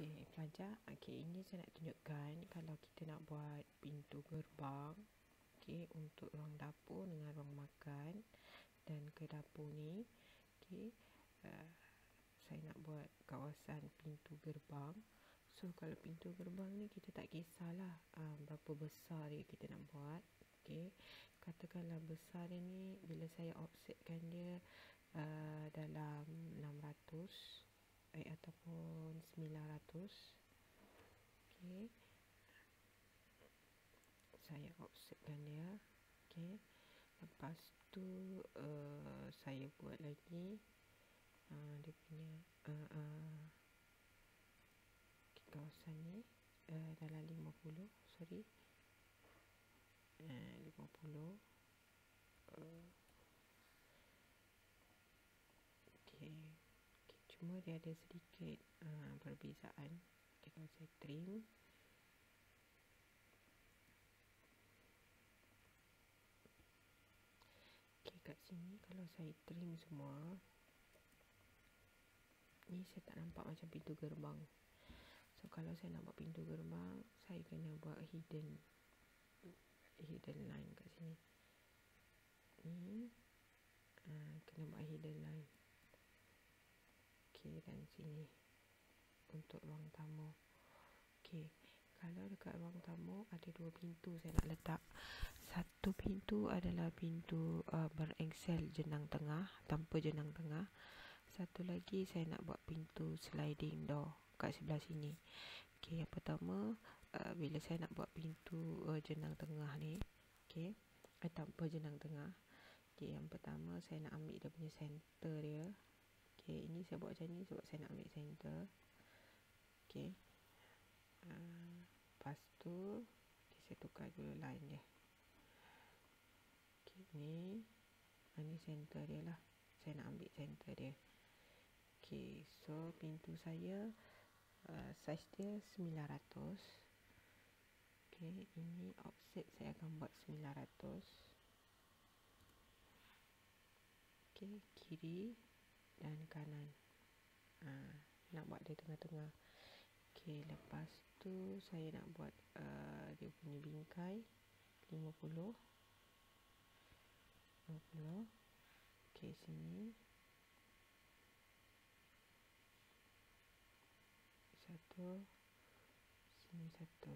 Okey, pelajar. Okey, ini saya nak tunjukkan kalau kita nak buat pintu gerbang, okey, untuk ruang dapur dengan ruang makan dan ke dapur ni. Okey, saya nak buat kawasan pintu gerbang. So kalau pintu gerbang ni kita tak kisahlah berapa besar dia kita nak buat. Okey, katakanlah besar dia ni bila saya offsetkan dia dalam 600 ataupun 900. Okey, saya offsetkan dia. Okey, lepas tu saya buat lagi dia punya kawasan ni dalam 50, sorry, 50. Okey, cuma dia ada sedikit perbezaan. Okay, kalau saya trim, okay, kat sini kalau saya trim semua ni, saya tak nampak macam pintu gerbang. So kalau saya nak buat pintu gerbang, saya kena buat hidden line kat sini ni. Kena buat hidden line. Okay, dan sini untuk ruang tamu. Okay, kalau dekat ruang tamu ada dua pintu saya nak letak. Satu pintu adalah pintu berengsel jenang tengah, tanpa jenang tengah. Satu lagi saya nak buat pintu sliding door kat sebelah sini. Okay, yang pertama bila saya nak buat pintu jenang tengah ni, okay, tanpa jenang tengah. Okay, yang pertama saya nak ambil dia punya center dia. Okay, ini saya buat macam ni sebab saya nak ambil center. Okay, lepas tu saya tukar dulu line dia. Okay, ni center dia lah. Saya nak ambil center dia. Okay, so pintu saya size dia 900. Okay, ini offset saya akan buat 900. Okay, kiri dan kanan. Nak buat dia tengah-tengah. Okay, lepas tu saya nak buat dia punya bingkai 50. Okay, sini satu, sini satu.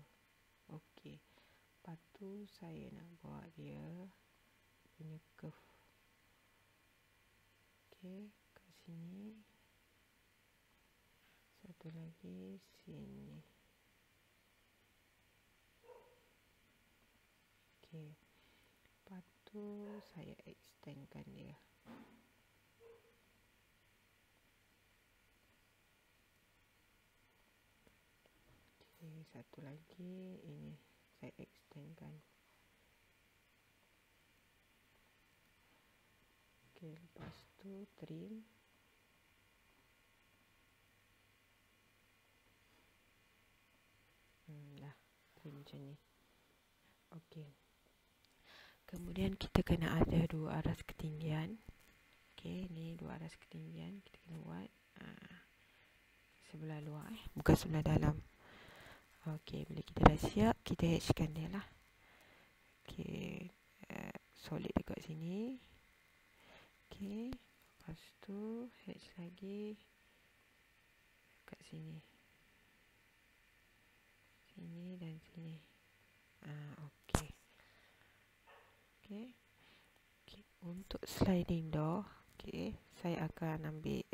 Okay, lepas tu saya nak buat dia punya curve. Okay, kat sini satu lagi sini. Okay, lepas tu saya extendkan dia. Okay, satu lagi ini saya extendkan. Okay, lepas tu trim. Dah trim macam ni. Okay, kemudian kita kena ada dua aras ketinggian. Okay, ni dua aras ketinggian kita kena buat sebelah luar, bukan sebelah dalam. Okay, bila kita dah siap, kita hatchkan dia lah. Okay, solid dekat sini. Okay, lepas tu hatch lagi kat sini. Sini dan sini. Okay. Okay. Okay, untuk sliding door, okay, saya akan ambil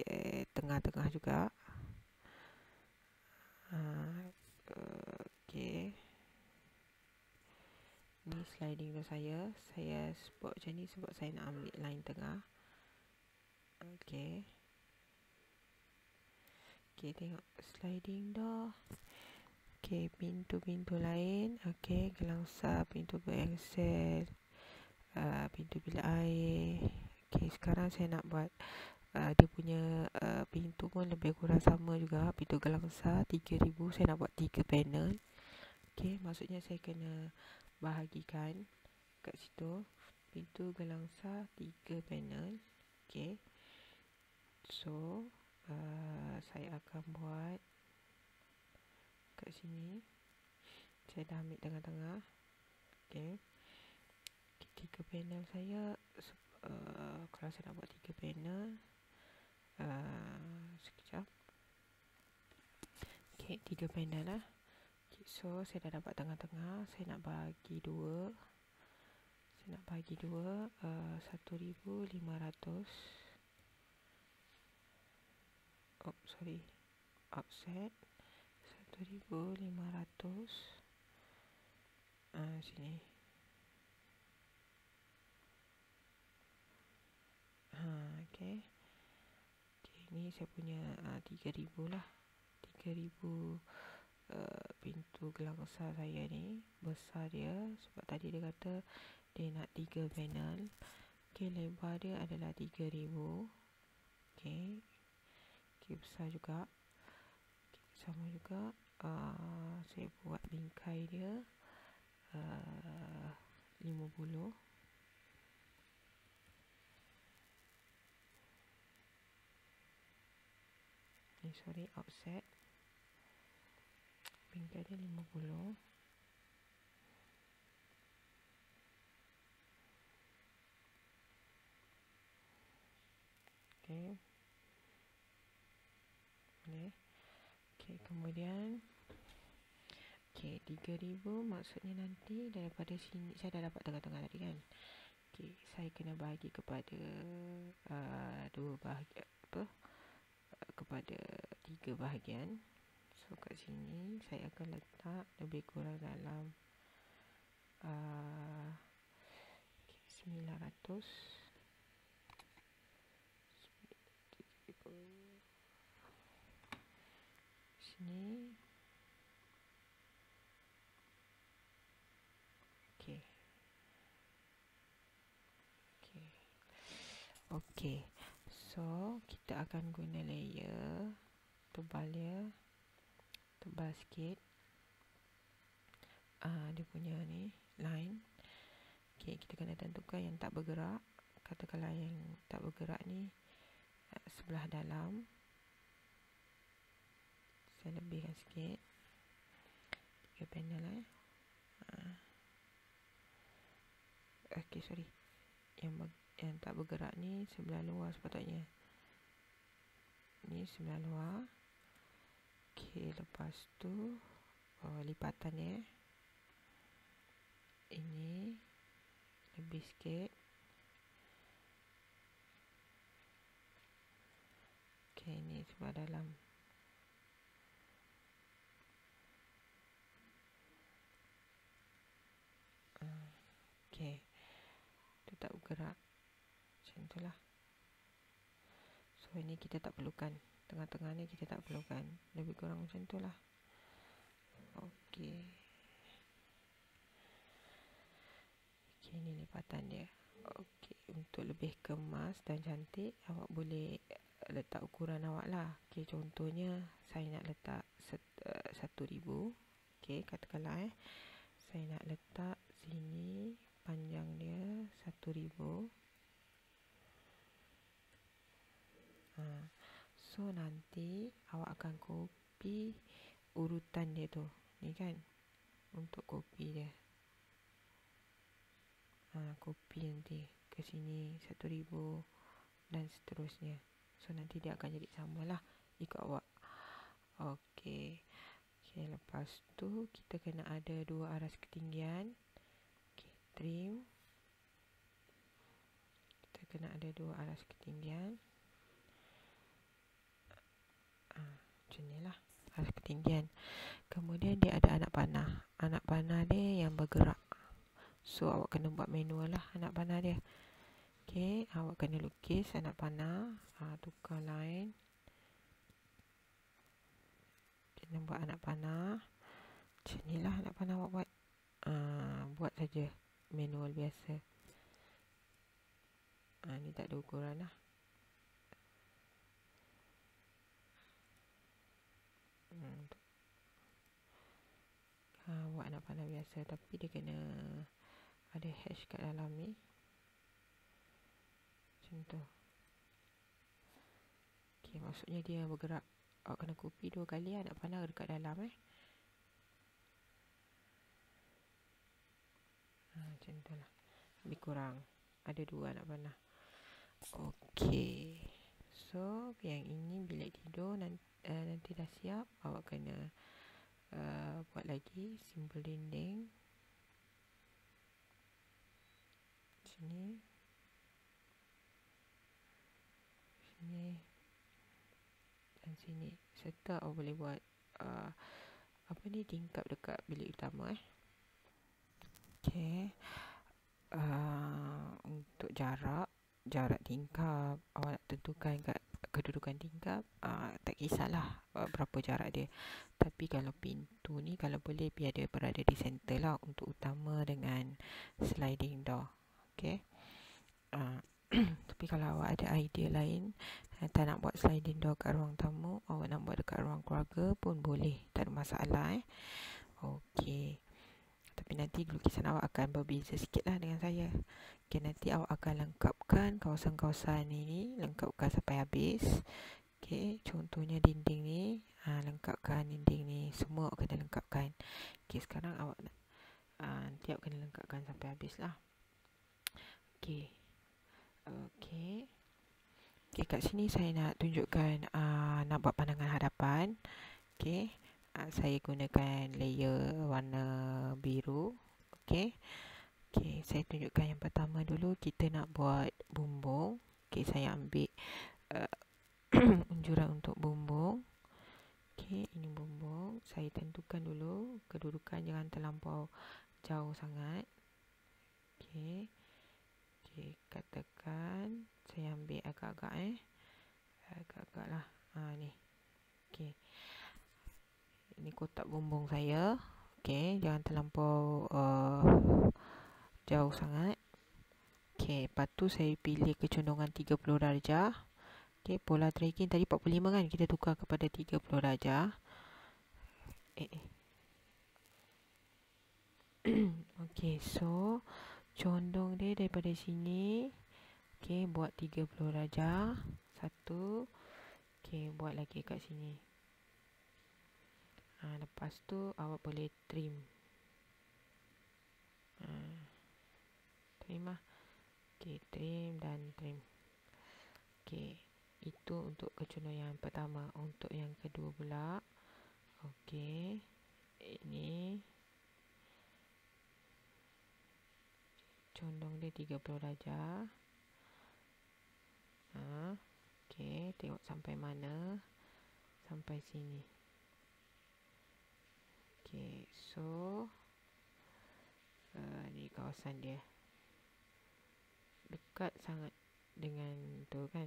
tengah-tengah juga. Okay, ni sliding door saya. Saya buat macam ni sebab saya nak ambil line tengah. Okay. Okay, tengok sliding door. Okay, pintu-pintu lain. Okay, gelangsa, pintu berengsel, pintu bilik air. Okay, sekarang saya nak buat dia punya pintu pun lebih kurang sama juga. Pintu gelangsa 3000, saya nak buat 3 panel. Okay, maksudnya saya kena bahagikan kat situ. Pintu gelangsa 3 panel. Okay, so saya akan buat kat sini. Saya dah ambil tengah-tengah. Okay. 3 panel saya, kalau saya nak buat 3 panel, sekejap. Okay, 3 panel lah. Okay, so saya dah dapat tengah-tengah. Saya nak bagi 2. Saya nak bagi 2, 1,500. Oh, sorry. Offset 1,500. Sini. Okay. Okay, ni saya punya 3,000 lah. 3,000 pintu gelang besar saya ni. Besar dia sebab tadi dia kata dia nak 3 panel. Okay, lebar dia adalah 3,000. Okay. Okay, besar juga. Okay, sama juga. Saya buat bingkai dia 50. Sorry, offset. Bingkai dia 50. Okay. Boleh. Okay, kemudian okay, 3,000 maksudnya nanti daripada sini saya dah dapat tengah-tengah tadi kan. Okay, saya kena bagi kepada 2 bahagian, kepada 3 bahagian. So kat sini saya akan letak lebih kurang dalam 900. Sini. Okay. Okay. Okay. So kita akan guna layer tebal dia, tebal sikit. Dia punya ni line. Okay, kita kena tentukan yang tak bergerak. Katakanlah yang tak bergerak ni sebelah dalam. Saya lebihkan sikit. 3 panel okay, sorry. Yang tak bergerak ni sebelah luar sepatutnya. Ni sebelah luar. Okay, lepas tu lipatan dia. Ini lebih sikit. Okay, ni sebelah dalam. Okay, dia tak bergerak. Macam tu lah. So ini kita tak perlukan. Tengah-tengah ni kita tak perlukan. Lebih kurang macam tu lah. Okay. Okay, ni lipatan dia. Okay, untuk lebih kemas dan cantik, awak boleh letak ukuran awak lah. Okay, contohnya saya nak letak 1,000. Okay, katakanlah saya nak letak sini panjang dia 1,000. So nanti awak akan copy urutan dia tu. Ni kan untuk copy dia. Copy nanti ke sini 1,000 dan seterusnya. So nanti dia akan jadi sama lah ikut awak. Okay. Okay, lepas tu kita kena ada 2 aras ketinggian. Okay, trim. Kita kena ada 2 aras ketinggian. Macam ni lah aras ketinggian. Kemudian dia ada anak panah. Anak panah dia yang bergerak. So awak kena buat manual lah anak panah dia. Okay, awak kena lukis anak panah. Tukar line. Kena buat anak panah. Macam ni lah anak panah awak buat. Buat saja manual biasa. Ni tak ada ukuran lah. Buat anak panah biasa. Tapi dia kena ada hash kat dalam ni. Macam tu. Okay, maksudnya dia bergerak. Awak kena copy 2 kali anak panah dekat dalam. Macam tu lah. Lebih kurang. Ada 2 anak panah. Okey. So, yang ini bilik tidur. Nanti dah siap, awak kena buat lagi simbol dinding. Sini. Sini. Dan sini. Serta awak boleh buat tingkap dekat bilik utama. Okey. Untuk jarak tingkap, awak nak tentukan kat kedudukan tingkap. Tak kisahlah berapa jarak dia. Tapi kalau pintu ni, kalau boleh biar dia berada di center lah, untuk utama dengan sliding door. Okey. Tapi kalau awak ada idea lain, tak nak buat sliding door kat ruang tamu, awak nak buat dekat ruang keluarga pun boleh, tak ada masalah. Okey. Tapi nanti lukisan awak akan berbeza sikit lah dengan saya. Okey, nanti awak akan lengkapkan kawasan-kawasan ini, lengkapkan sampai habis. Okey, contohnya dinding ni, lengkapkan dinding ni, semua awak kena lengkapkan. Okey, sekarang awak nanti awak kena lengkapkan sampai habis lah. Okey. Okey, kat sini saya nak tunjukkan nak buat pandangan hadapan. Okey, saya gunakan layer warna biru. Okey, saya tunjukkan yang pertama dulu. Kita nak buat bumbung. Okey, saya ambil unjuran untuk bumbung. Okey, ini bumbung. Saya tentukan dulu kedudukan, jangan terlampau jauh sangat. Okey, katakan saya ambil agak-agak agak-agak lah. Ni. Okey, ini kotak bumbung saya. Okey, jangan terlampau jauh sangat. Okey, lepas tu saya pilih kecondongan 30 darjah. Okey, pola tracking tadi 45 kan, kita tukar kepada 30 darjah. Okey, so condong dia daripada sini. Okey, buat 30 darjah. 1. Okey, buat lagi kat sini. Lepas tu awak boleh trim. Trim lah. Okey, trim dan trim. Okey, itu untuk kecondongan yang pertama. Untuk yang kedua pula. Okey, ini condong dia 30 darjah. Okey, tengok sampai mana. Sampai sini. Okey, so ni kawasan dia. Dekat sangat dengan tu kan.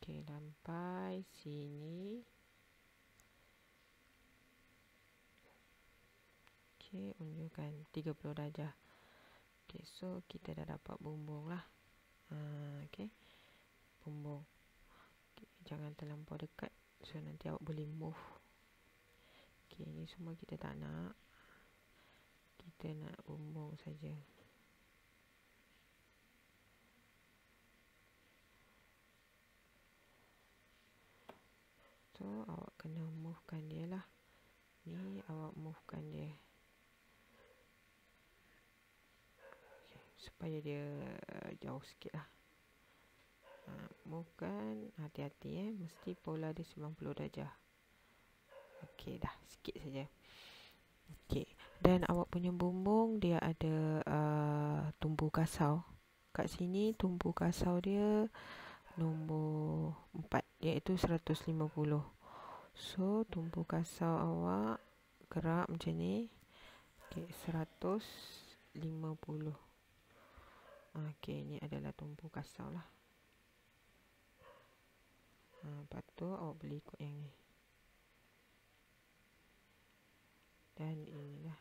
Okey, sampai sini. Okey, unjurkan 30 darjah. Okey, so kita dah dapat bumbung lah. Okey, bumbung. Okay, jangan terlampau dekat, so nanti awak boleh move. Okey, ni semua kita tak nak. Kita nak bumbung saja. So awak kena movekan dia lah. Ni awak movekan dia. Okay, supaya dia jauh sikit lah. Movekan, hati-hati mesti pola dia 90 darjah. Okey, dah sikit saja. Okey, dan awak punya bumbung dia ada tumpu kasau. Kat sini tumpu kasau dia nombor 4, iaitu 150. So tumpu kasau awak gerak macam ni. Okey, 150. Okey, ni adalah tumpu kasau lah. Lepas tu awak boleh ikut yang ni. Dan inilah.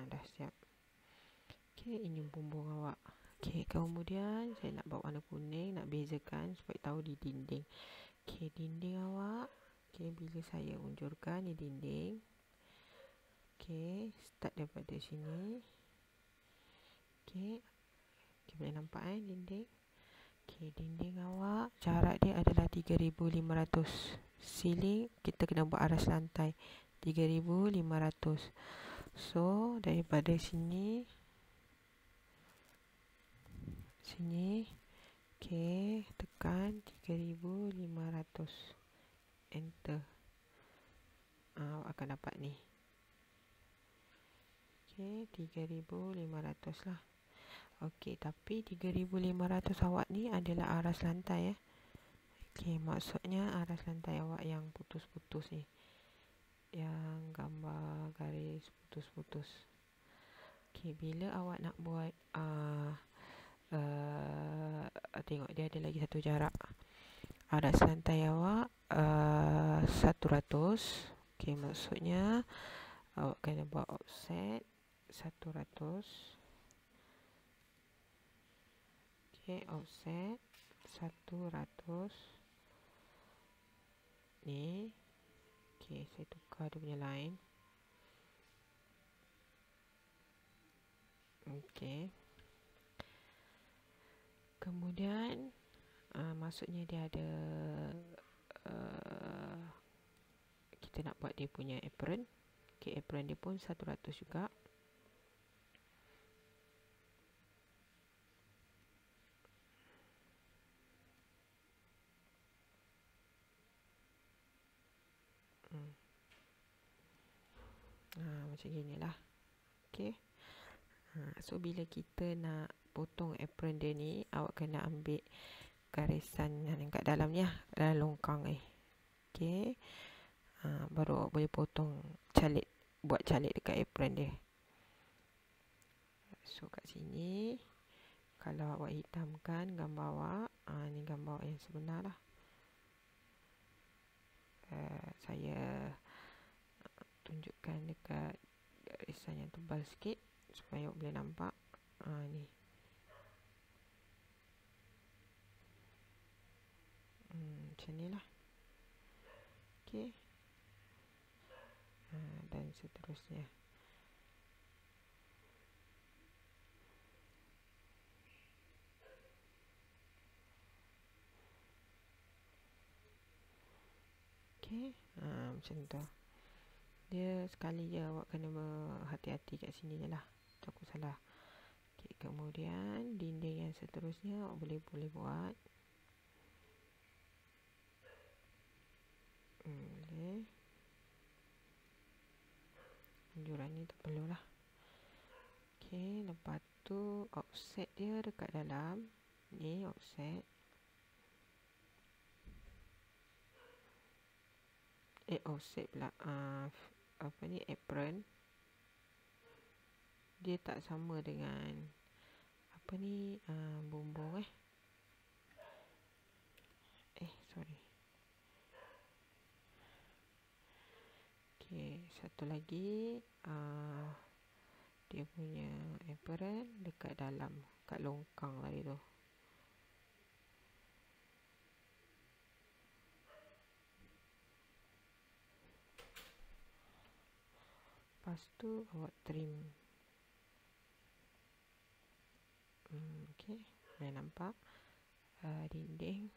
Dah siap. Okey, ini bumbung awak. Okey, kemudian saya nak bawa warna kuning, nak bezakan supaya tahu di dinding. Okey, dinding awak. Okey, bila saya unjurkan ni dinding. Okey, start daripada sini. Okey, boleh nampak dinding. Okey, dinding awak jarak dia adalah 3500. Ceiling kita kena buat aras lantai 3.500. So daripada sini okey, tekan 3.500, enter. Awak akan dapat ni. Okey, 3.500 lah. Okey, tapi 3.500 awak ni adalah aras lantai Okey, maksudnya aras lantai awak yang putus-putus ni, yang gambar garis putus-putus. Okey, bila awak nak buat tengok dia ada lagi satu jarak. Aras lantai awak 100. Okey, maksudnya awak kena buat offset 100. Okey, offset 100 ni. Okey, saya tukar dia punya line. Okey, kemudian maksudnya dia ada kita nak buat dia punya apron. Okey, apron dia pun 100 juga. Macam gini lah. Okey. So bila kita nak potong apron dia ni, awak kena ambil garisan yang kat dalam ni dalam longkang ni. Okey. Baru awak boleh potong calit, buat calit dekat apron dia. So kat sini kalau awak hitamkan gambar awak, ni gambar awak yang sebenar lah. Saya tunjukkan dekat garisan yang tebal sikit supaya awak boleh nampak. Ni. Macam ni lah. Okey. Dan seterusnya. Okey. Macam tu. Dia sekali je awak kena berhati-hati kat sini je lah. Takut salah. Okay, kemudian dinding yang seterusnya awak boleh buat. Boleh. Anjuran ni tak perlulah. Okay, lepas tu offset dia dekat dalam. Ni offset. Offset pula. Apa ni, apron. Dia tak sama dengan apa ni, bumbung sorry. Okey, satu lagi dia punya apron dekat dalam, kat longkang tadi tu. Lepas tu awak trim. Okey, boleh nampak dinding.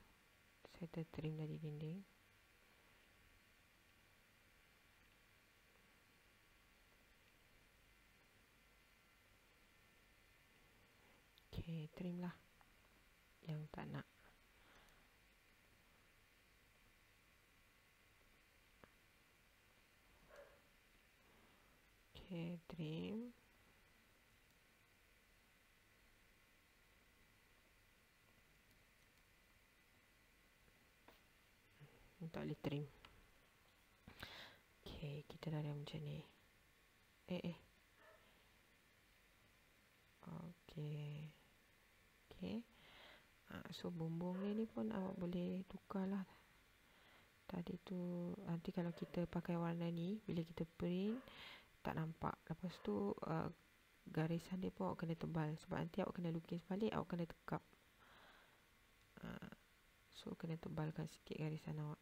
Saya tertrim dari dinding. Okey, trim lah yang tak nak. Okey, trim. Tak boleh trim. Okey, kita dah ada macam ni. Okey. Okey. So bumbung ni pun awak boleh tukar lah. Tadi tu nanti kalau kita pakai warna ni, bila kita print tak nampak. Lepas tu garisan dia pun awak kena tebal. Sebab nanti awak kena lukis balik, awak kena tekap. So kena tebalkan sikit garisan awak.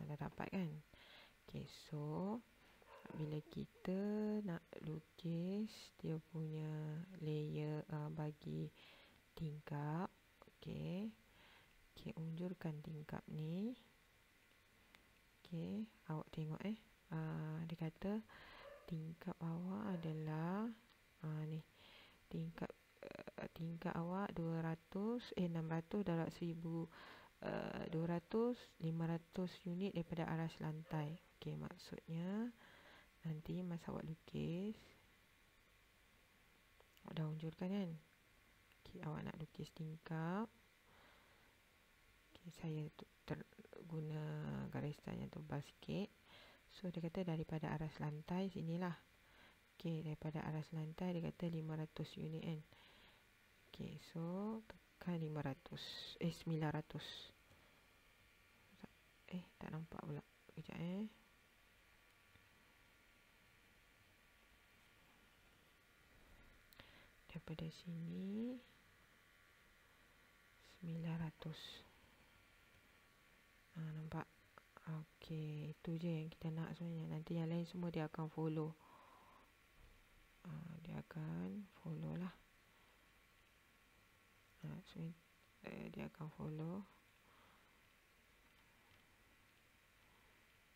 Dah dapat kan? Okay, so bila kita nak lukis dia punya layer bagi tingkap, okay, unjurkan tingkap ni. Okey, awak tengok dia kata tingkap awak adalah ni tingkap tingkap awak 600 darab 1200 500 unit daripada aras lantai. Okey, maksudnya nanti masa awak lukis, awak dah unjurkan kan. Okey, awak nak lukis tingkap. Okey, saya guna garisan yang tebal sikit. So dia kata daripada aras lantai sinilah. Okey, daripada aras lantai dia kata 500 unit kan. Okey, so tekan 900. Tak nampak pula. Kejap daripada sini 900. Nampak? Okey, itu je yang kita nak sebenarnya. Nanti yang lain semua dia akan follow. Dia akan follow lah. Dia akan follow.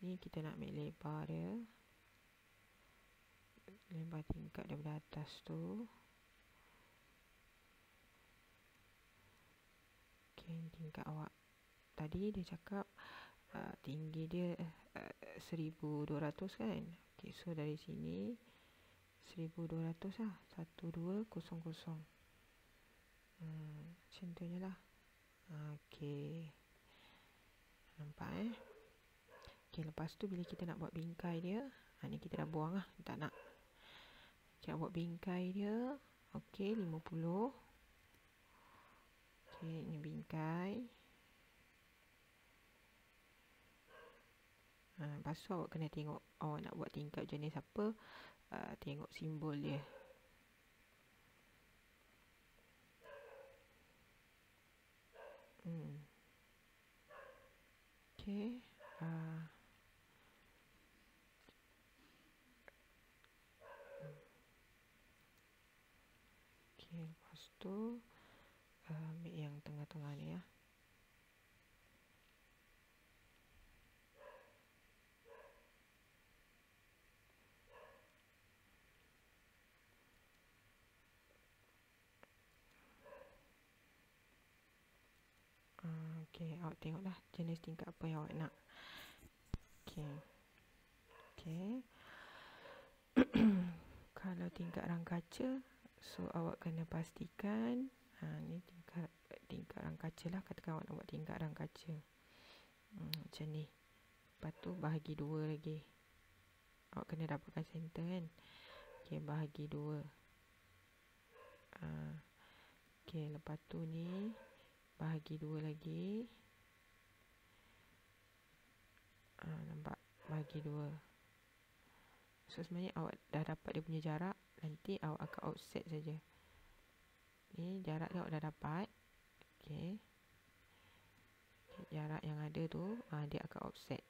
Ni kita nak ambil lebar dia. Lebar tingkap daripada atas tu. Okey, tingkap awak. Tadi dia cakap tinggi dia 1200 kan. Okey, so dari sini 1200 lah. 1200. Macam tu je lah. Okey, nampak Okey, lepas tu bila kita nak buat bingkai dia, ni kita dah buang lah, tak nak. Kita buat bingkai dia. Okey, 50. Okey, ni bingkai. Lepas tu awak kena tengok awak nak buat tingkap jenis apa. Tengok simbol dia. Okey. Okey, lepas tu ambil yang tengah-tengah ni ya. Okey, awak tengoklah jenis tingkap apa yang awak nak. Okey. Kalau tingkap rang kaca, so awak kena pastikan ni tingkap rang kaca lah. Katakan awak nak buat tingkap rang kaca. Macam ni. Lepas tu bahagi 2 lagi. Awak kena dapatkan center kan. Okey, bahagi 2. Okey, lepas tu ni bahagi 2 lagi. Nampak? Bahagi 2. So sebenarnya awak dah dapat dia punya jarak. Nanti awak akan offset saja. Ni jarak dia awak dah dapat. Okey. Jarak yang ada tu dia akan offset.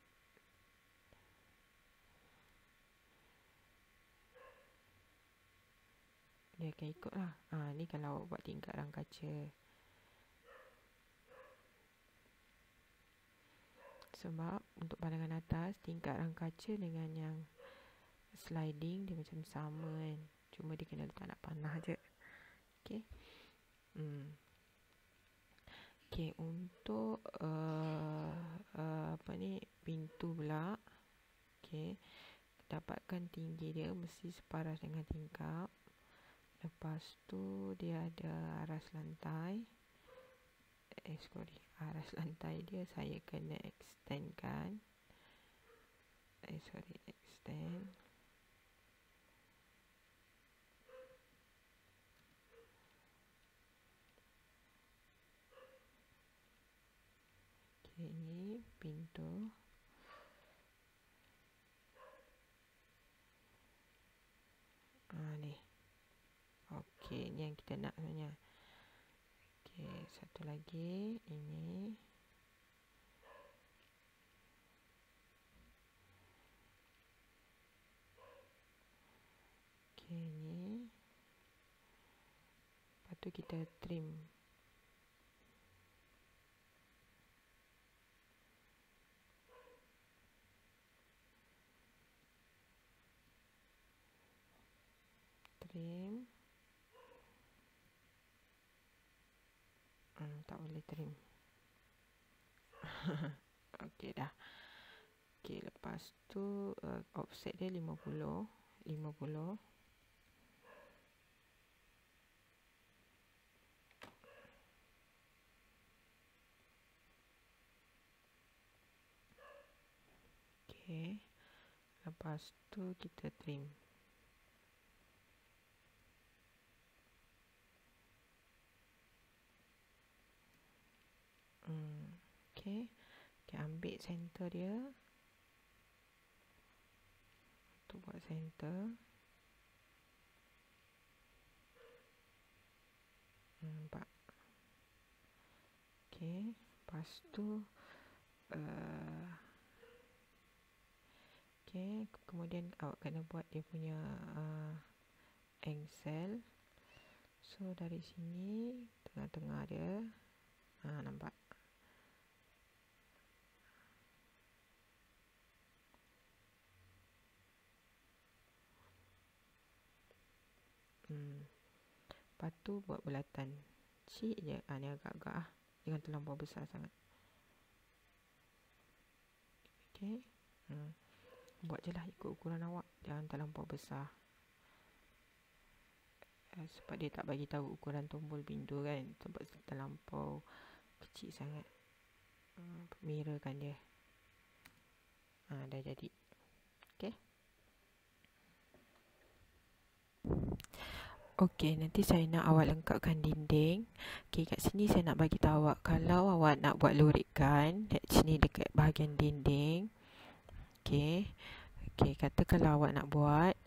Dia akan ikut lah. Ni kalau awak buat tingkap rang kaca. Sebab untuk pandangan atas, tingkap rang kaca dengan yang sliding dia macam sama kan. Cuma dia kena letak nak panah je. Okey. Okey, untuk pintu pula. Okey. Dapatkan tinggi dia mesti separas dengan tingkap. Lepas tu dia ada aras lantai. Aras lantai dia saya kena extendkan. Extend. Okey, ini pintu. Ni. Okey, ni yang kita nak sebenarnya. Okey, satu lagi ini. Okey, ni. Lepas tu kita trim. trim. Tak boleh trim. Okey dah. Okey, lepas tu offset dia 50. Okey. Lepas tu kita trim. Okey. Kita ambil center dia. Tu buat center. Nampak. Okey. Lepas tu okey, kemudian awak kena buat dia punya engsel. So dari sini tengah-tengah dia nampak. Lepas tu buat bulatan. Cik je. Ni agak-agak jangan terlampau besar sangat. Okey. Buat je lah ikut ukuran awak. Jangan terlampau besar. Sebab dia tak bagi tahu ukuran tombol pintu kan. Sebab terlampau kecil sangat. Mirrorkan dia. Dah jadi. Okey. Okey, nanti saya nak awak lengkapkan dinding. Okey, kat sini saya nak bagi tahu awak, kalau awak nak buat lorikan kat sini dekat bahagian dinding. Okey. Okey, kata kalau awak nak buat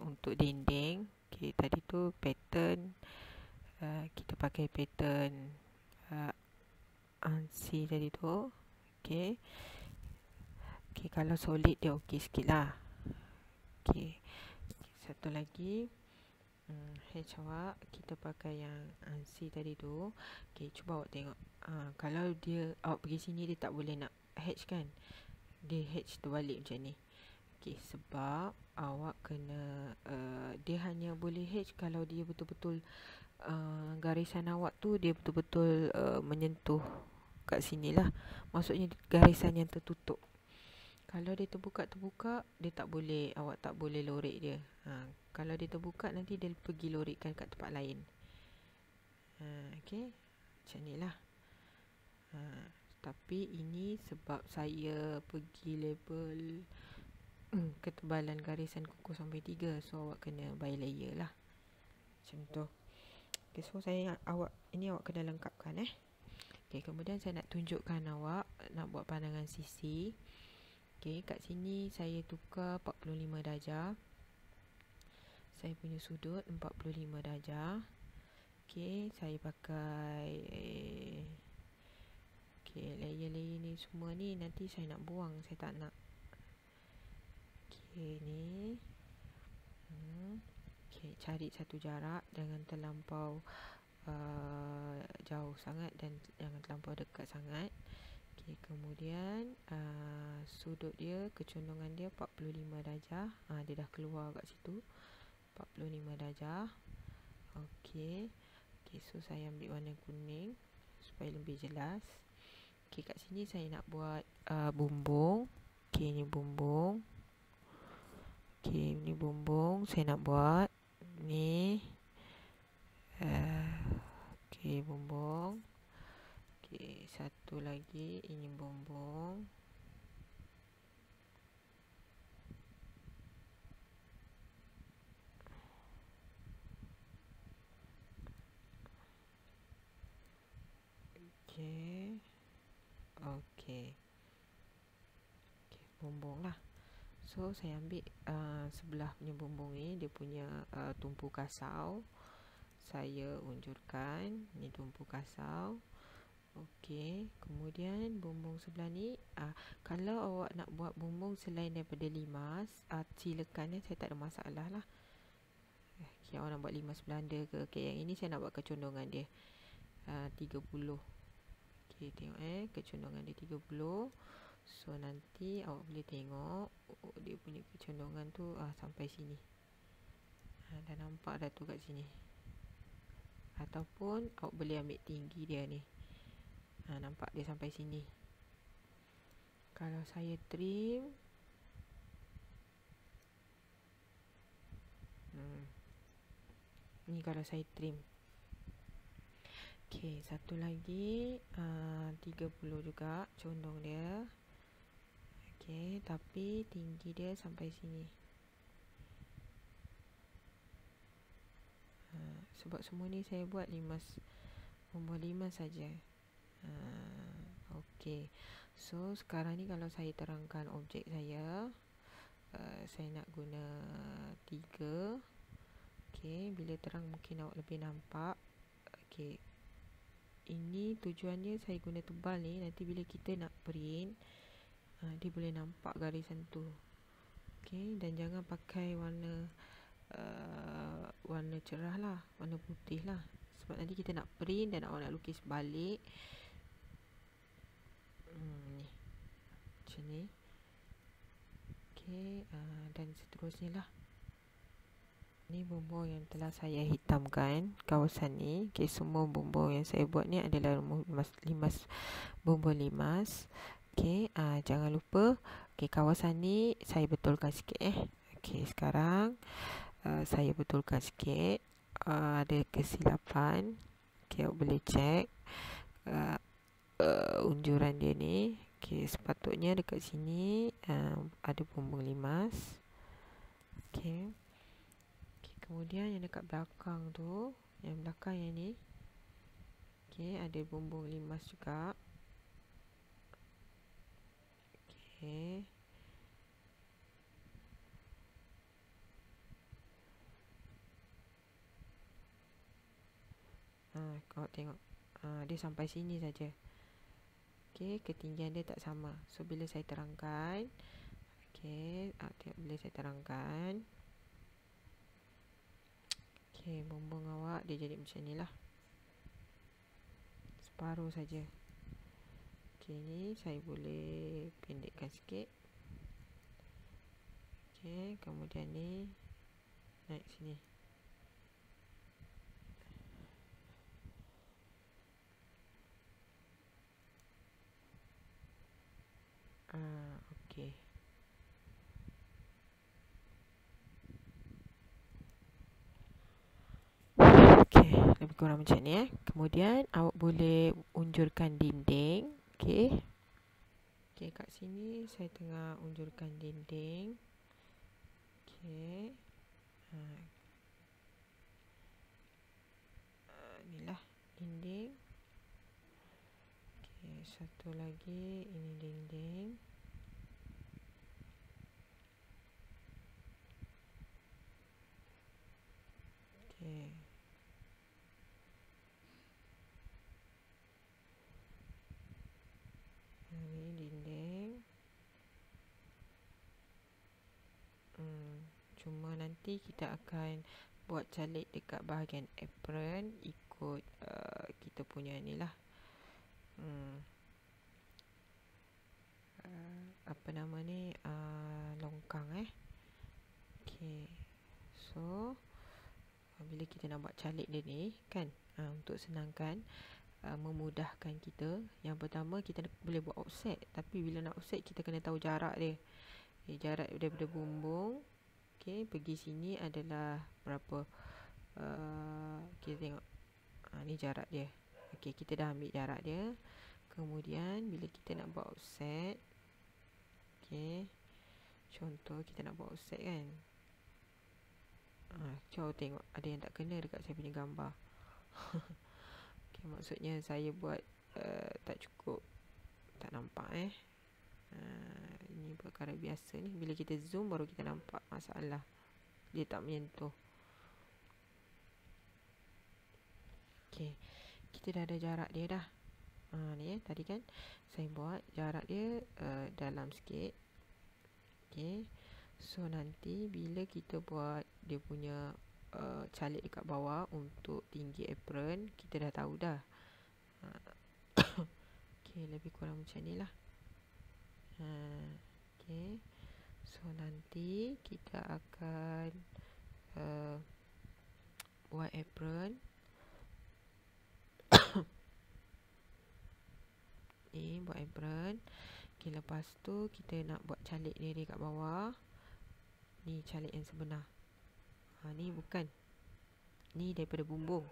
untuk dinding. Okey, tadi tu pattern kita pakai pattern ANSI tadi tu. Okey. Okey, kalau solid dia okey sikit lah. Okey. Satu lagi, hedge awak kita pakai yang ANSI tadi tu. Okey, cuba awak tengok. Kalau dia awak pergi sini dia tak boleh nak hedge kan. Dia hedge terbalik macam ni. Okey, sebab awak kena dia hanya boleh hedge kalau dia betul-betul garisan awak tu dia betul-betul menyentuh kat sini lah. Maksudnya garisan yang tertutup. Kalau dia terbuka, dia tak boleh, awak tak boleh lorek dia. Kalau dia terbuka, nanti dia pergi lorikkan kat tempat lain. Okey, macam ni lah. Tapi ini sebab saya pergi label ketebalan garisan kukuh sampai 3. So, awak kena by layer lah. Macam tu. Okay, so ini awak kena lengkapkan Okay, kemudian saya nak tunjukkan awak nak buat pandangan sisi. Okay, kat sini saya tukar 45 darjah. Saya punya sudut 45 darjah. Okay, saya pakai layer-layer ni semua ni nanti saya nak buang. Saya tak nak. Okay, ni. Okay, cari satu jarak. Jangan terlampau jauh sangat dan jangan terlampau dekat sangat. Okay, kemudian sudut dia, kecondongan dia 45 darjah. Dia dah keluar kat situ. 45 darjah. Okay. Okay, so saya ambil warna kuning supaya lebih jelas. Okay, kat sini saya nak buat bumbung. Okay, ni bumbung. Okay, ni bumbung saya nak buat. Ni okay, bumbung. Okay, satu lagi, ini bumbung. Okay. Okay. Okay, bumbung lah. So, saya ambil sebelah punya bumbung ni, dia punya tumpu kasau. Saya unjurkan, ni tumpu kasau. Okey, kemudian bumbung sebelah ni, kalau awak nak buat bumbung selain daripada limas, silakan saya tak ada masalah lah. Okay, awak nak buat limas Belanda ke. Okay, yang ini saya nak buat kecondongan dia 30. Okay, tengok kecondongan dia 30. So, nanti awak boleh tengok dia punya kecondongan tu sampai sini. Dah nampak dah tu kat sini. Ataupun awak boleh ambil tinggi dia ni. Nampak dia sampai sini. Kalau saya trim, ni kalau saya trim. Okey, satu lagi 30 juga condong dia. Okey, tapi tinggi dia sampai sini. Sebab semua ni saya buat nombor 5 saja. Okey. So sekarang ni kalau saya terangkan objek saya, saya nak guna 3. Okey, bila terang mungkin awak lebih nampak. Okey. Ini tujuannya saya guna tebal ni, nanti bila kita nak print, dia boleh nampak garisan tu. Okey, dan jangan pakai warna cerah lah, warna putih lah. Sebab nanti kita nak print dan awak nak lukis balik. Ni macam ni. Okey, dan seterusnya lah. Ni bumbung yang telah saya hitamkan kawasan ni. Okey, semua bumbung yang saya buat ni adalah bumbung limas. Okey, jangan lupa. Okey, kawasan ni saya betulkan sikit Okey, sekarang saya betulkan sikit. Ada kesilapan. Okey, awak boleh cek unjuran dia ni. Okey, sepatutnya dekat sini ada bumbung limas. Okey. Kemudian yang dekat belakang tu, yang belakang yang ni, okey, ada bumbung limas juga. Okey. Kau tengok. Dia sampai sini saja. Okey, ketinggian dia tak sama. So bila saya terangkan, okey, tengok bila saya terangkan. Okey, bumbung awak dia jadi macam ni lah. Separuh saja. Okey, ni saya boleh pendekkan sikit. Okey, kemudian ni naik sini. Okey. Okey, lebih kurang macam ni Kemudian awak boleh unjurkan dinding. Okey. Okey, kat sini saya tengah unjurkan dinding. Okey. Inilah dinding. Okey, satu lagi ini dinding. Okey. Ini dinding. Cuma nanti kita akan buat calik dekat bahagian apron ikut kita punya ni lah. Apa nama ni? Longkang Okey. So bila kita nak buat calik dia ni kan, untuk senangkan, memudahkan kita, yang pertama kita boleh buat offset. Tapi bila nak offset kita kena tahu jarak dia. Jarak daripada bumbung pergi sini adalah berapa. Kita tengok ni jarak dia. Okey, kita dah ambil jarak dia. Kemudian bila kita nak buat offset, okey, contoh kita nak buat offset kan, cuba tengok ada yang tak kena dekat saya punya gambar. Okay, maksudnya saya buat tak cukup, tak nampak ini perkara biasa ni. Bila kita zoom baru kita nampak masalah. Dia tak menyentuh. Okay, kita dah ada jarak dia dah. Ni tadi kan saya buat jarak dia dalam sikit. Okay, so nanti bila kita buat dia punya calik dekat bawah untuk tinggi apron, kita dah tahu dah. Okay, lebih kurang macam ni lah. Okay, so nanti kita akan buat apron. Ni buat apron. Okay, lepas tu kita nak buat calik dia kat bawah. Ni calik yang sebenar. Ni bukan. Ni daripada bumbung.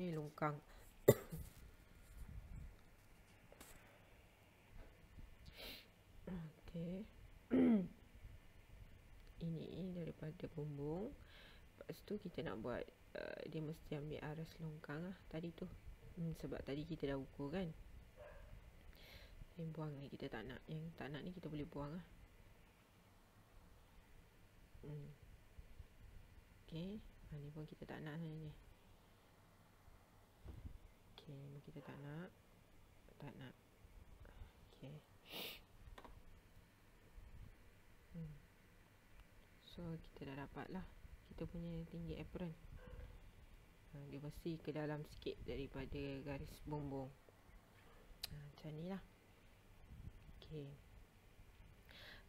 Ni longkang. Okay. Ini daripada bumbung. Lepas tu kita nak buat dia mesti ambil aras longkang lah tadi tu. Sebab tadi kita dah ukur kan. Yang buang ni kita tak nak. Yang tak nak ni kita boleh buang lah. Okay. Ni pun kita tak nak sebenarnya. Okay, ni kita tak nak. Tak nak. Okay. So kita dah dapat lah kita punya tinggi apron. Dia mesti ke dalam sikit daripada garis bumbung. Macam ni lah. Okay.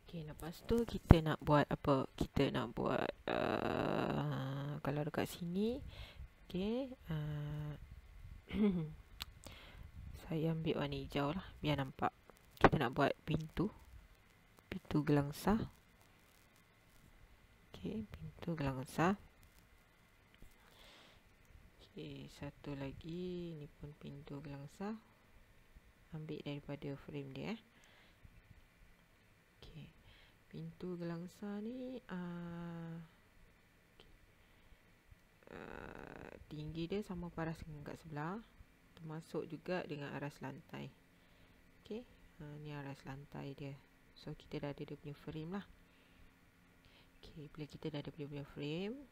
Okay, lepas tu kita nak buat apa? Kita nak buat kalau dekat sini. Okay. Saya ambil warna hijau lah biar nampak. Kita nak buat pintu gelangsar. Okay, pintu gelangsar. Okay, satu lagi. Ni pun pintu gelangsar. Ambil daripada frame dia. Okay, pintu gelangsar ni tinggi dia sama paras dengan kat sebelah. Termasuk juga dengan aras lantai. Okay, ni aras lantai dia. So kita dah ada dia punya frame lah. Okay, bila kita dah ada dia punya frame,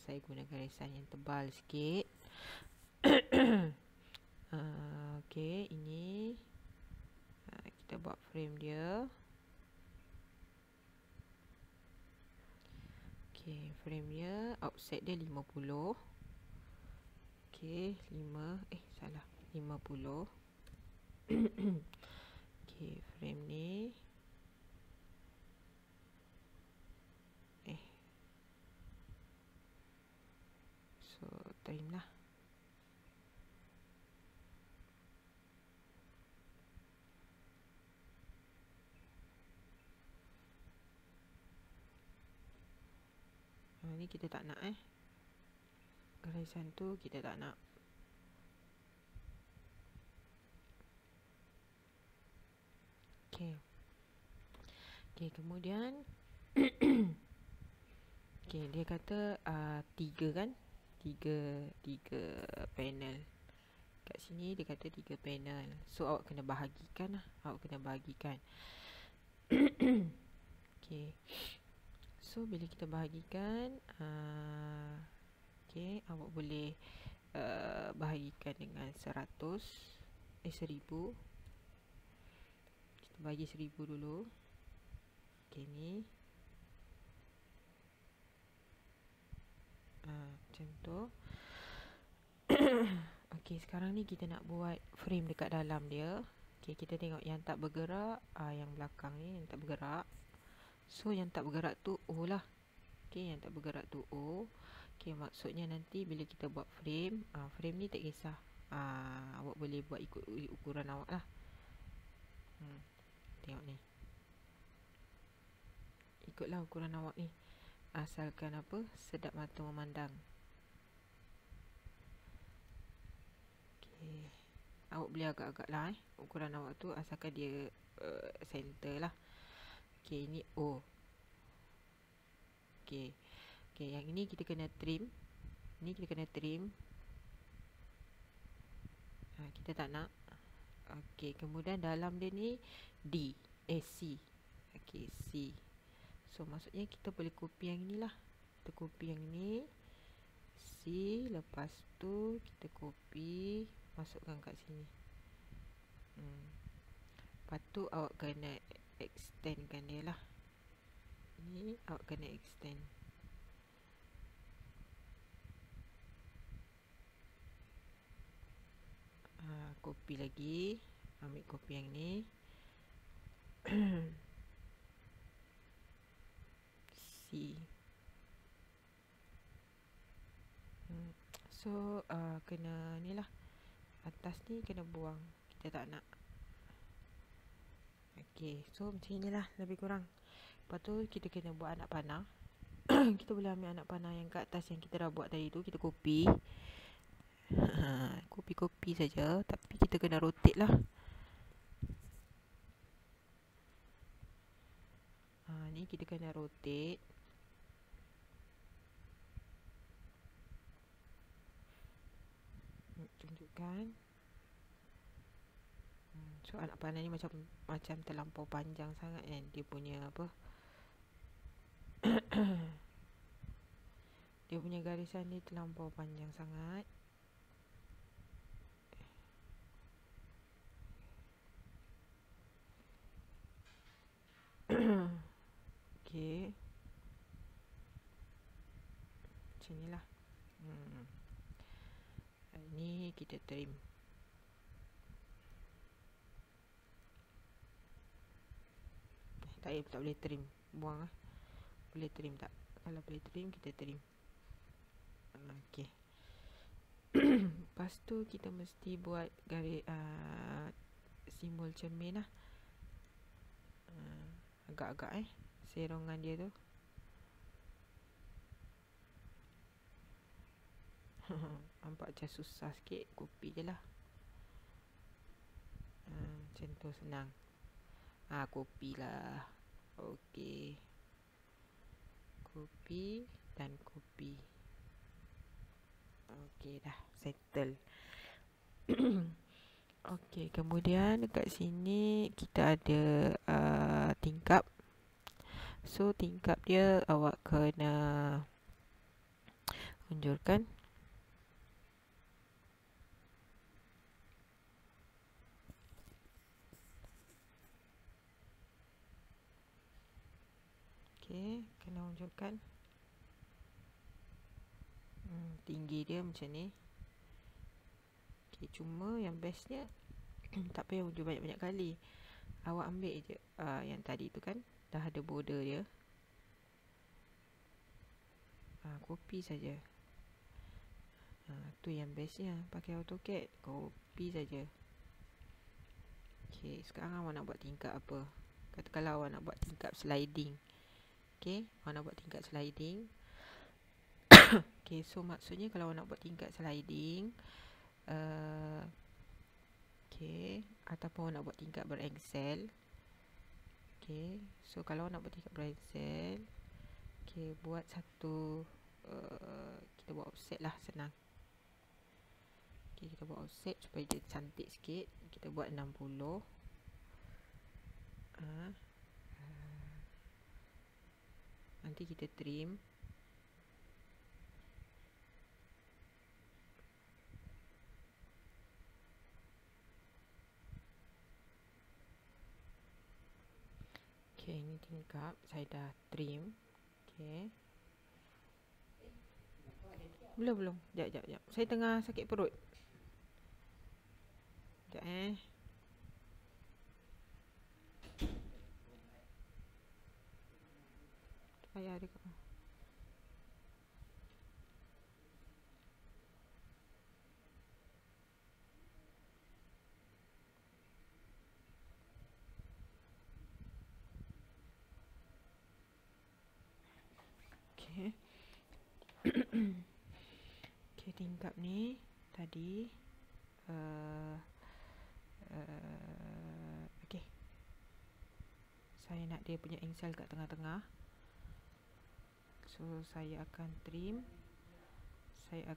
saya guna garisan yang tebal sikit. Okay, ini kita buat frame dia. Okay, frame dia offset dia 50. Okay, 50. Okay, frame ni so trim lah. Ni kita tak nak garisan tu kita tak nak. Okay. Okay, kemudian okay, dia kata 3 kan? 3 panel. Kat sini dia kata 3 panel. So awak kena bahagikan lah. Okay. So bila kita bahagikan, okay, awak boleh bahagikan dengan 1000. Kita bagi 1000 dulu. Okay, ni macam tu. Okay, sekarang ni kita nak buat frame dekat dalam dia. Okay, kita tengok yang tak bergerak, yang belakang ni yang tak bergerak. So yang tak bergerak tu O lah. Okay, yang tak bergerak tu O. Okay, maksudnya nanti bila kita buat frame, frame ni tak kisah, awak boleh buat ikut ukuran awak lah. Tengok ni, ikutlah ukuran awak ni. Asalkan apa, sedap mata memandang. Okay, awak boleh agak-agak lah ukuran awak tu, asalkan dia center lah. Okay, ini O. Okay, yang ini kita kena trim. Ni kita kena trim. Kita tak nak. Okay, kemudian dalam dia ni C. Okay, C. So maksudnya kita boleh copy yang ni lah. Kita copy yang ni C. Lepas tu kita copy, masukkan kat sini. Lepas tu awak kena extendkan dia lah. Ni awak kena extend. Copy lagi. Ambil copy yang ni. C. So kena ni lah, atas ni kena buang, kita tak nak. Okay, so macam inilah lebih kurang. Lepas tu kita kena buat anak panah. Kita boleh ambil anak panah yang kat atas yang kita dah buat tadi tu, kita copy. Copy saja, tapi kita kena rotate lah. Ni kita kena rotate. Tunjukkan. So anak panah ni macam terlampau panjang sangat kan, dia punya apa dia punya garisan ni terlampau panjang sangat. Okay, macam ni lah. Ni kita trim. Tak boleh trim, buang lah. Boleh trim tak? Kalau boleh trim, kita trim. Okay. Lepas tu kita mesti buat garis simbol cermin lah. Agak-agak serongan dia tu. Nampak macam susah sikit, copy je lah. Macam tu senang. Copy lah. Okay, copy dan copy. Okay, dah settle. Okay, kemudian dekat sini kita ada tingkap. So tingkap dia awak kena unjurkan. Okay, kena unjurkan. Tinggi dia macam ni. Okay, cuma yang bestnya tak payah unjur banyak-banyak kali. Awak ambil je yang tadi tu kan, dah ada border dia. Copy saja. Tu yang bestnya pakai AutoCAD, copy saja. Okay, sekarang awak nak buat tingkap apa? Katakanlah awak nak buat tingkap sliding. Okay, awak nak buat tingkap sliding. Okay, so maksudnya kalau awak nak buat tingkap sliding, okay, ataupun awak nak buat tingkap berengsel. Okay, so kalau awak nak buat tingkap berengsel, okay, buat satu kita buat offset lah, senang. Okay, kita buat offset supaya dia cantik sikit. Kita buat 60. Nanti kita trim. Okay, ini tingkap saya dah trim. Okay, belum. Sekejap. Saya tengah sakit perut. Sekejap Ayah ada kat mana? Okay. Okay, tingkap ni tadi okay, saya nak dia punya engsel kat tengah-tengah. So saya akan trim. Okay,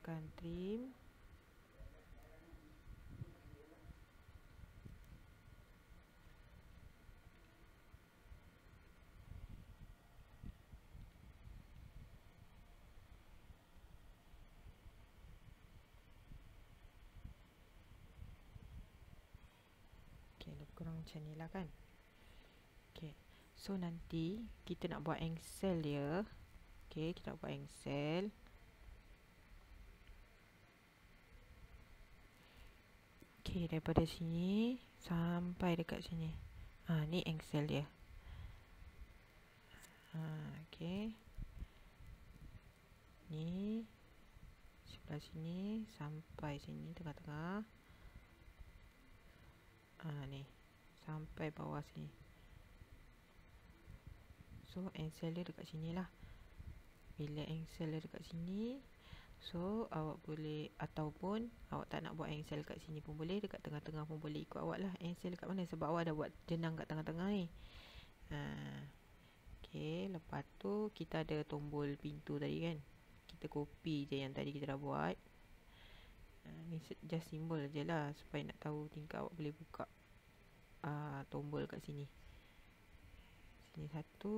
lebih kurang macam ni lah kan. Okay, so nanti kita nak buat engsel dia. Okay, kita nak buat engsel. Okay, daripada sini sampai dekat sini. Ni engsel dia. Okay, ni dari sini sampai sini tengah-tengah. Ni sampai bawah sini. So angsel dia dekat sini lah. Bila angsel dia dekat sini, so awak boleh, ataupun awak tak nak buat angsel kat sini pun boleh, dekat tengah-tengah pun boleh, ikut awak lah angsel dekat mana, sebab awak dah buat jenang kat tengah-tengah ni. Okay, lepas tu kita ada tombol pintu tadi kan, kita copy je yang tadi kita dah buat. Ni just simbol je lah, supaya nak tahu tingkap awak boleh buka tombol kat sini. Sini satu,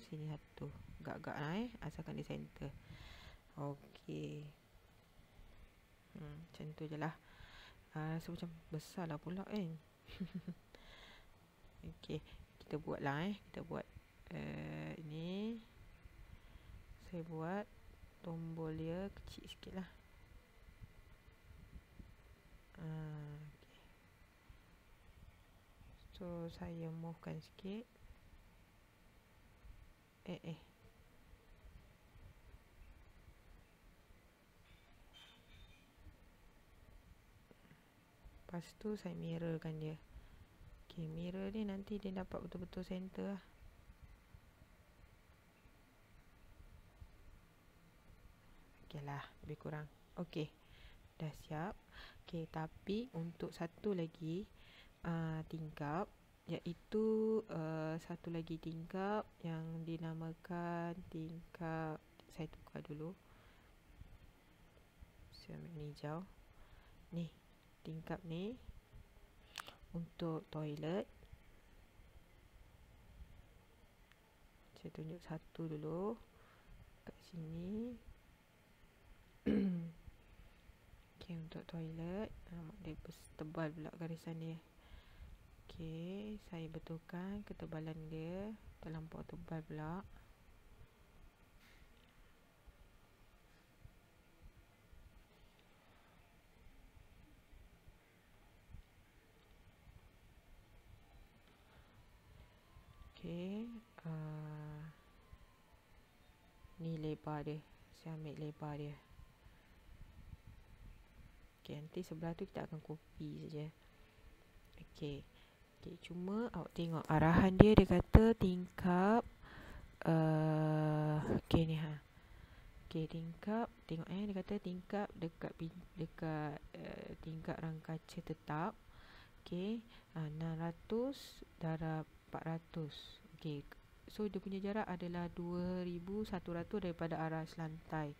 sini satu. Gak-gak lah asalkan di center. Okey. Macam tu je lah. Rasa macam besar lah pula kan. Okey, kita buat lah kita buat ni. Saya buat tombol dia kecil sikit lah. Okay. So saya movekan sikit. Lepas tu saya mirrorkan dia. Okay, mirror dia nanti dia dapat betul-betul center lah. Okay lah, lebih kurang. Okay, dah siap. Okay, tapi untuk satu lagi tingkap, iaitu satu lagi tingkap yang dinamakan tingkap, saya tukar dulu, saya ambil ni hijau. Ni tingkap ni untuk toilet. Saya tunjuk satu dulu kat sini. Okay, untuk toilet dia tebal pula garisan dia. Okay, saya betulkan ketebalan dia, terlampau tebal pula. Okay, ni lebar dia, saya ambil lebar dia. Okay, nanti sebelah tu kita akan copy saja. Okay, cuma awak tengok arahan dia, dia kata tingkap okay ni okay, tingkap, tengok dia kata tingkap dekat tingkap rang kaca tetap. Okay, 600 darab 400. Okay, so dia punya jarak adalah 2100 daripada aras lantai.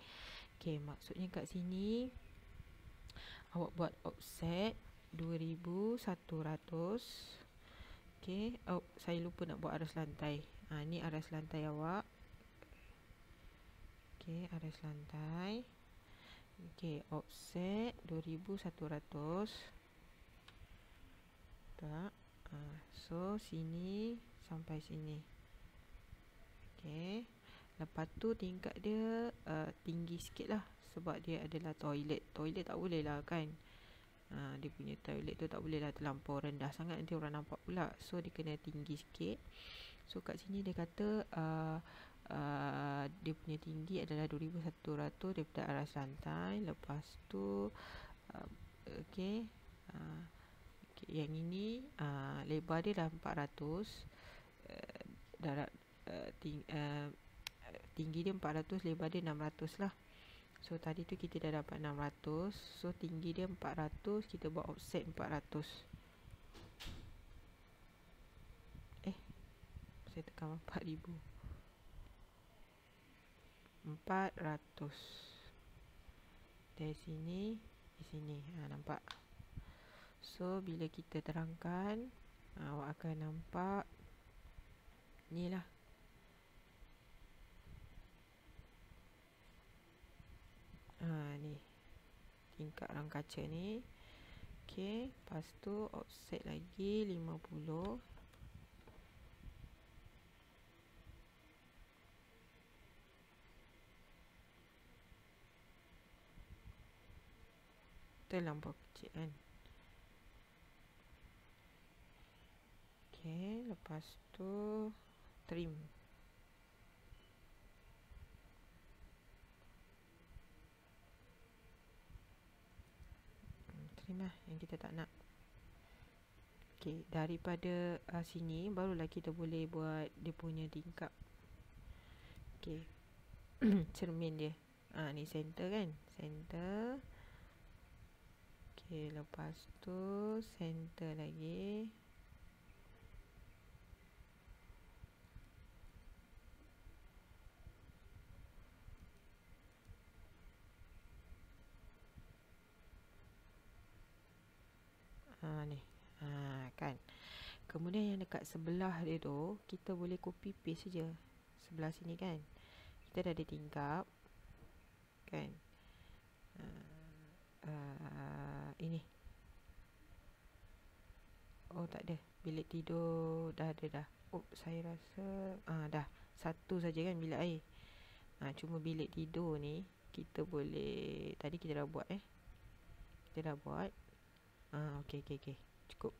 Okay, maksudnya kat sini awak buat offset 2100. Okay, saya lupa nak buat aras lantai. Ni aras lantai awak. Okay, aras lantai. Okay, offset 2100. Tak. So sini sampai sini. Okay, lepas tu tingkat dia tinggi sikit lah, sebab dia adalah toilet. Toilet tak boleh lah kan, dia punya toilet tu tak boleh lah terlampau rendah sangat, nanti orang nampak pula. So dia kena tinggi sikit. So kat sini dia kata dia punya tinggi adalah 2100 daripada aras lantai. Lepas tu okay, yang ini lebar dia dah 400, darab tinggi dia 400, lebar dia 600 lah. So tadi tu kita dah dapat 600. So tinggi dia 400, kita buat offset 400. Saya tekan 4000. 400 dari sini di sini. Nampak? So bila kita terangkan, awak akan nampak ni lah. Ni tingkap rang kaca ni. Okay, lepas tu offset lagi 50. Terlampau kecil kan. Okay, lepas tu trim. ni lah yang kita tak nak. Okey, daripada sini barulah kita boleh buat dia punya tingkap. Okey. Cermin dia. Ni center kan? Center. Okey, lepas tu center lagi. Ni. Kan. Kemudian yang dekat sebelah dia tu, kita boleh copy paste saja. Sebelah sini kan. Kita dah ada tingkap. Kan. Ini. Oh, tak ada. Bilik tidur dah ada dah. Oh, saya rasa dah. Satu saja kan bilik air. Cuma bilik tidur ni kita boleh, tadi kita dah buat Kita dah buat. Okey. Cukup.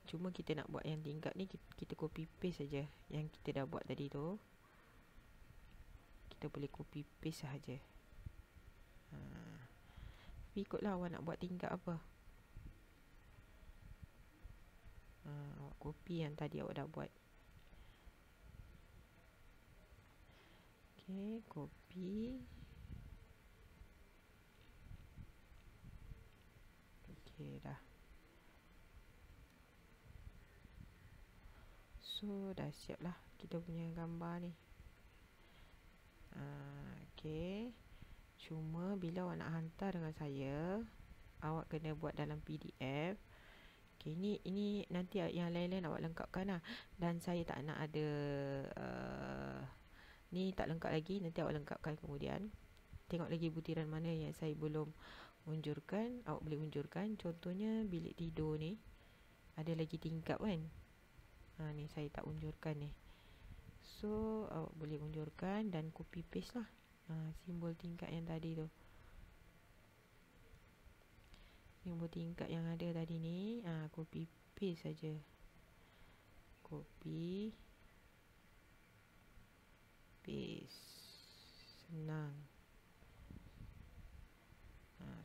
Cuma kita nak buat yang tingkap ni, kita copy paste saja yang kita dah buat tadi tu. Kita boleh copy paste sahaja. Ikutlah awak nak buat tingkap apa. Awak copy yang tadi awak dah buat. Okey, copy. Okey, dah. So, dah siap lah kita punya gambar ni. Okey. Cuma bila awak nak hantar dengan saya, awak kena buat dalam PDF. Okey, ini nanti yang lain-lain awak lengkapkan lah. Dan saya tak nak ada ni tak lengkap lagi, nanti awak lengkapkan kemudian. Tengok lagi butiran mana yang saya belum unjurkan, awak boleh unjurkan. Contohnya bilik tidur ni ada lagi tingkap kan. Ni saya tak unjurkan ni. So awak boleh unjurkan dan copy paste lah simbol tingkap yang tadi tu. Simbol tingkap yang ada tadi ni, copy paste saja. Copy paste. Senang.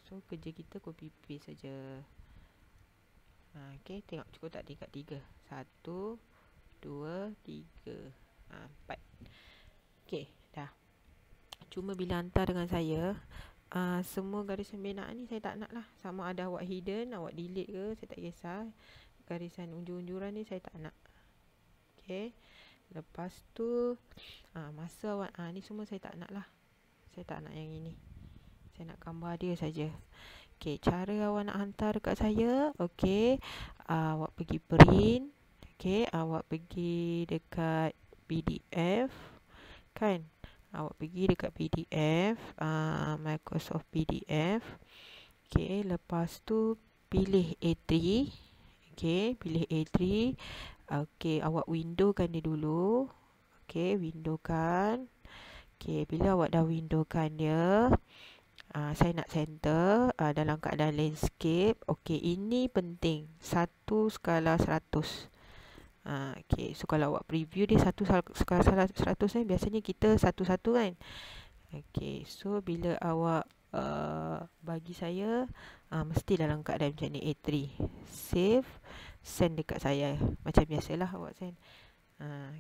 So kerja kita copy paste saja. Okey, tengok cukup tak tingkat 3. 1, 2, 3, 4. Okey, dah. Cuma bila hantar dengan saya, semua garisan bina ni saya tak nak lah. Sama ada awak hidden, awak delete ke, saya tak kisah. Garisan unjur-unjuran ni saya tak nak. Okey. Lepas tu masa awak ni semua saya tak nak lah. Saya tak nak yang ini. Saya nak gambar dia saja. Okey, cara awak nak hantar dekat saya, okey, awak pergi print, okey, awak pergi dekat PDF, kan? Awak pergi dekat PDF, Microsoft PDF. Okey, lepas tu pilih A3. Okey, pilih A3. Okey, awak windowkan dia dulu. Okey, windowkan. Okey, bila awak dah windowkan dia, saya nak center dalam keadaan landscape. Okey, ini penting. 1/100. Okey, so kalau awak preview dia 1/100 biasanya kita 1/1 kan. Okey, so bila awak bagi saya, mesti dalam keadaan macam ni, A3. Save, send dekat saya. Macam biasalah awak send.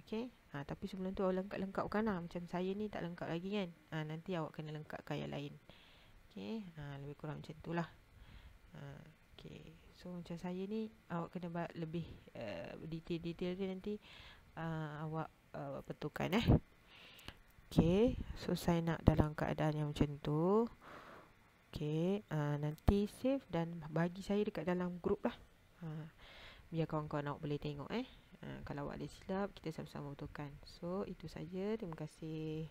Okey. Tapi sebelum tu awak lengkapkan lah. Macam saya ni tak lengkap lagi kan. Nanti awak kena lengkapkan yang lain. Okey, lebih kurang macam tu lah. Okey, so macam saya ni awak kena lebih detail-detail dia nanti awak betulkan Okey, so saya nak dalam keadaan yang macam tu. Okey, nanti save dan bagi saya dekat dalam grup lah. Biar kawan-kawan awak boleh tengok Kalau awak ada silap, kita sama-sama betulkan. So itu saja, terima kasih.